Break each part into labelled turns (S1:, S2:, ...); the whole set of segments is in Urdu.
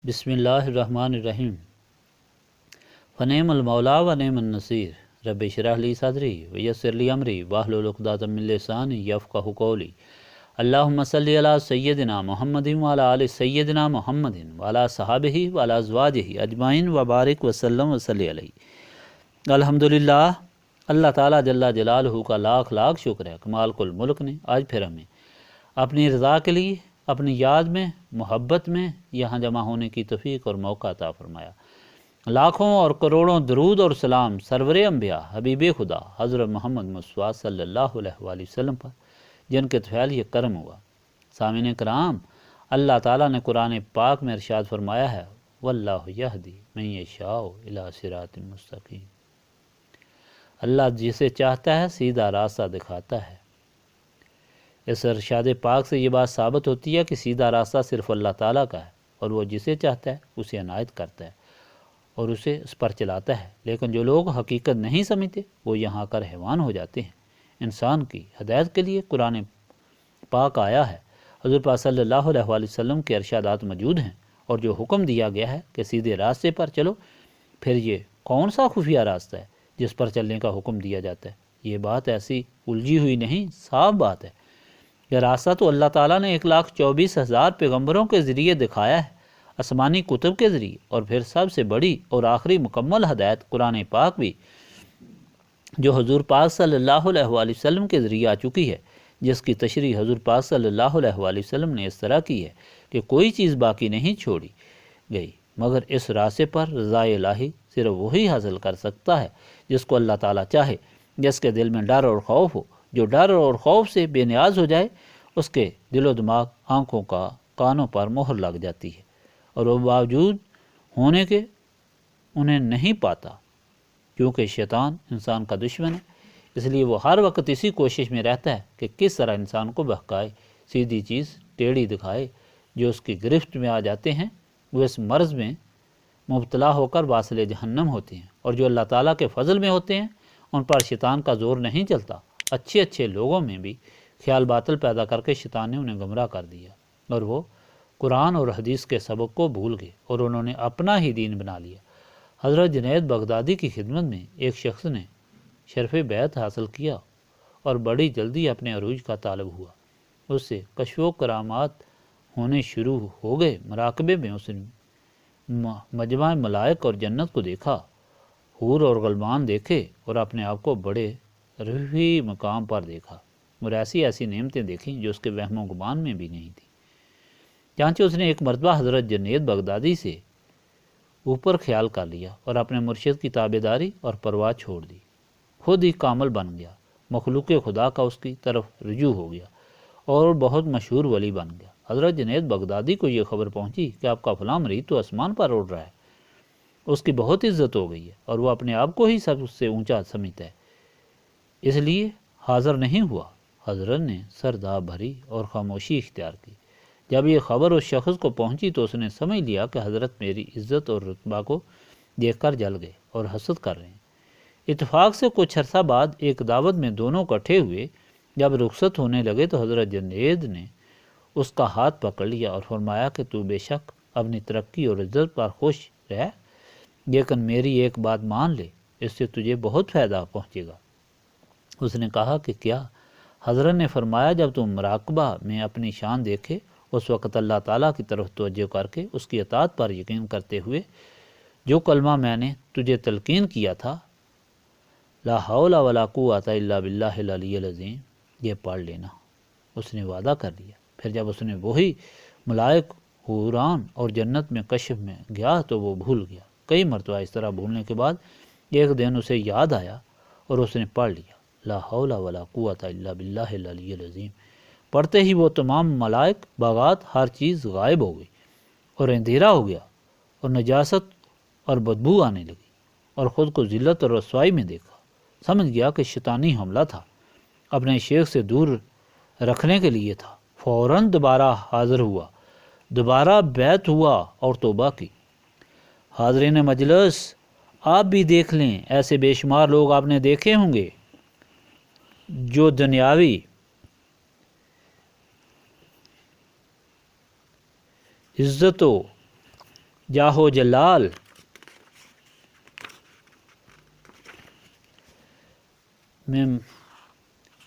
S1: بسم اللہ الرحمن الرحیم۔ فنعم المولا و نعم النصیر۔ رب اشرح لی صدری ویسر لی امری واحلل عقدۃ من لسانی یفقہوا قولی۔ اللہم صلی علی سیدنا محمد وعلی آل سیدنا محمد وعلی صحابہ وعلی ازواجہ اجمعین وبارک وسلم وصلی علیہ۔ الحمدللہ، اللہ تعالیٰ جل جلالہ کا لاکھ لاکھ شکر ہے کہ مالک الملک نے آج پھر ہمیں اپنی رضا کے لیے اپنی یاد میں محبت میں یہاں جمع ہونے کی توفیق اور موقع عطا فرمایا۔ لاکھوں اور کروڑوں درود اور سلام سرور انبیاء حبیب خدا حضرت محمد مصطفیٰ صلی اللہ علیہ وآلہ وسلم پر، جن کے طفیل یہ کرم ہوا۔ سامعین کرام، اللہ تعالیٰ نے قرآن پاک میں ارشاد فرمایا ہے واللہ یہدی من یشاء الی صراط مستقیم۔ اللہ جسے چاہتا ہے سیدھا راستہ دکھاتا ہے۔ اس ارشاد پاک سے یہ بات ثابت ہوتی ہے کہ سیدھا راستہ صرف اللہ تعالیٰ کا ہے، اور وہ جسے چاہتا ہے اسے عنایت کرتا ہے اور اسے اس پر چلاتا ہے۔ لیکن جو لوگ حقیقت نہیں سمجھتے وہ یہاں کر حیوان ہو جاتے ہیں۔ انسان کی ہدایت کے لیے قرآن پاک آیا ہے، حضور پاک صلی اللہ علیہ وآلہ وسلم کے ارشادات موجود ہیں، اور جو حکم دیا گیا ہے کہ سیدھے راستے پر چلو، پھر یہ کون سا خفیہ راستہ ہے جس پر چلنے کا حکم دیا جاتا ہے؟ یہ بات ایسی الجھی ہوئی نہیں، صاف بات ہے۔ یہ راستہ تو اللہ تعالیٰ نے 1,24,000 پیغمبروں کے ذریعے دکھایا ہے، آسمانی کتب کے ذریعے، اور پھر سب سے بڑی اور آخری مکمل ہدایت قرآن پاک بھی، جو حضور پاک صلی اللہ علیہ وآلہ وسلم کے ذریعے آ چکی ہے، جس کی تشریح حضور پاک صلی اللہ علیہ وآلہ وسلم نے اس طرح کی ہے کہ کوئی چیز باقی نہیں چھوڑی گئی، مگر اس راستے پر رضا الہی صرف وہی حاصل کر سکتا ہے جس کو اللہ تعالیٰ چاہے، جس کے دل میں ڈر اور خوف ہو۔ جو ڈر اور خوف سے بے نیاز ہو جائے، اس کے دل و دماغ، آنکھوں کا کانوں پر مہر لگ جاتی ہے، اور وہ باوجود ہونے کے انہیں نہیں پاتا، کیونکہ شیطان انسان کا دشمن ہے۔ اس لیے وہ ہر وقت اسی کوشش میں رہتا ہے کہ کس طرح انسان کو بہکائے، سیدھی چیز ٹیڑھی دکھائے۔ جو اس کی گرفت میں آ جاتے ہیں وہ اس مرض میں مبتلا ہو کر واصل جہنم ہوتے ہیں، اور جو اللہ تعالیٰ کے فضل میں ہوتے ہیں ان پر شیطان کا زور نہیں چلتا۔ اچھے اچھے لوگوں میں بھی خیال باطل پیدا کر کے شیطان نے انہیں گمراہ کر دیا، اور وہ قرآن اور حدیث کے سبق کو بھول گئے اور انہوں نے اپنا ہی دین بنا لیا۔ حضرت جنید بغدادی کی خدمت میں ایک شخص نے شرف بیعت حاصل کیا اور بڑی جلدی اپنے عروج کا طالب ہوا۔ اس سے کشف و کرامات ہونے شروع ہو گئے۔ مراقبے میں اس نے مجمع ملائک اور جنت کو دیکھا، حور اور غلمان دیکھے، اور اپنے آپ کو بڑے رفیع مقام پر دیکھا، اور ایسی نعمتیں دیکھیں جو اس کے وہم و گمان میں بھی نہیں تھیں۔ چانچہ اس نے ایک مرتبہ حضرت جنید بغدادی سے اوپر خیال کر لیا اور اپنے مرشد کی تابعداری اور پرواہ چھوڑ دی، خود ہی کامل بن گیا، مخلوق خدا کا اس کی طرف رجوع ہو گیا اور بہت مشہور ولی بن گیا۔ حضرت جنید بغدادی کو یہ خبر پہنچی کہ آپ کا فلاں مرید تو آسمان پر اڑ رہا ہے، اس کی بہت عزت ہو گئی ہے اور وہ اپنے آپ کو ہی سب سے اونچا سمجھتا ہے، اس لیے حاضر نہیں ہوا۔ حضرت نے سرداب بھری اور خاموشی اختیار کی۔ جب یہ خبر اس شخص کو پہنچی تو اس نے سمجھ لیا کہ حضرت میری عزت اور رتبہ کو دیکھ کر جل گئے اور حسد کر رہے ہیں۔ اتفاق سے کچھ عرصہ بعد ایک دعوت میں دونوں اکٹھے ہوئے۔ جب رخصت ہونے لگے تو حضرت جنید نے اس کا ہاتھ پکڑ لیا اور فرمایا کہ تو بے شک اپنی ترقی اور عزت پر خوش رہ، لیکن میری ایک بات مان لے، اس سے تجھے بہت فائدہ پہنچے گا۔ اس نے کہا کہ کیا؟ حضرت نے فرمایا جب تم مراقبہ میں اپنی شان دیکھے، اس وقت اللہ تعالیٰ کی طرف توجہ کر کے اس کی اطاعت پر یقین کرتے ہوئے جو کلمہ میں نے تجھے تلقین کیا تھا، لا حول ولا قوۃ الا باللہ العلی العظیم، یہ پڑھ لینا۔ اس نے وعدہ کر لیا۔ پھر جب اس نے وہی ملائک، حوران اور جنت میں کشف میں گیا تو وہ بھول گیا۔ کئی مرتبہ اس طرح بھولنے کے بعد ایک دن اسے یاد آیا اور اس نے پڑھ لیا لا حول ولا قوۃ الا باللہ العلی العظیم۔ پڑھتے ہی وہ تمام ملائک، باغات، ہر چیز غائب ہو گئی اور اندھیرا ہو گیا، اور نجاست اور بدبو آنے لگی، اور خود کو ذلت اور رسوائی میں دیکھا۔ سمجھ گیا کہ شیطانی حملہ تھا، اپنے شیخ سے دور رکھنے کے لیے تھا۔ فوراً دوبارہ حاضر ہوا، دوبارہ بیعت ہوا اور توبہ کی۔ حاضرین مجلس، آپ بھی دیکھ لیں، ایسے بے شمار لوگ آپ نے دیکھے ہوں گے جو دنیاوی عزت و جاہو جلال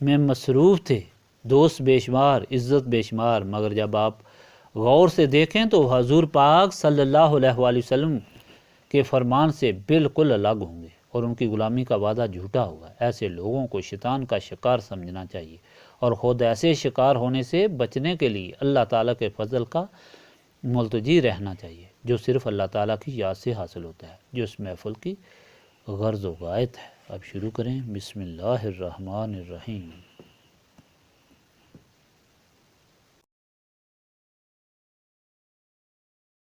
S1: میں مصروف تھے، دوست بے شمار، عزت بے شمار، مگر جب آپ غور سے دیکھیں تو حضور پاک صلی اللہ علیہ وآلہ وسلم کے فرمان سے بالکل الگ ہوں گے اور ان کی غلامی کا وعدہ جھوٹا ہوگا۔ ایسے لوگوں کو شیطان کا شکار سمجھنا چاہیے اور خود ایسے شکار ہونے سے بچنے کے لیے اللہ تعالیٰ کے فضل کا ملتجی رہنا چاہیے، جو صرف اللہ تعالیٰ کی یاد سے حاصل ہوتا ہے، جو اس محفل کی غرض و غایت ہے۔ اب شروع کریں۔ بسم اللہ الرحمن الرحیم۔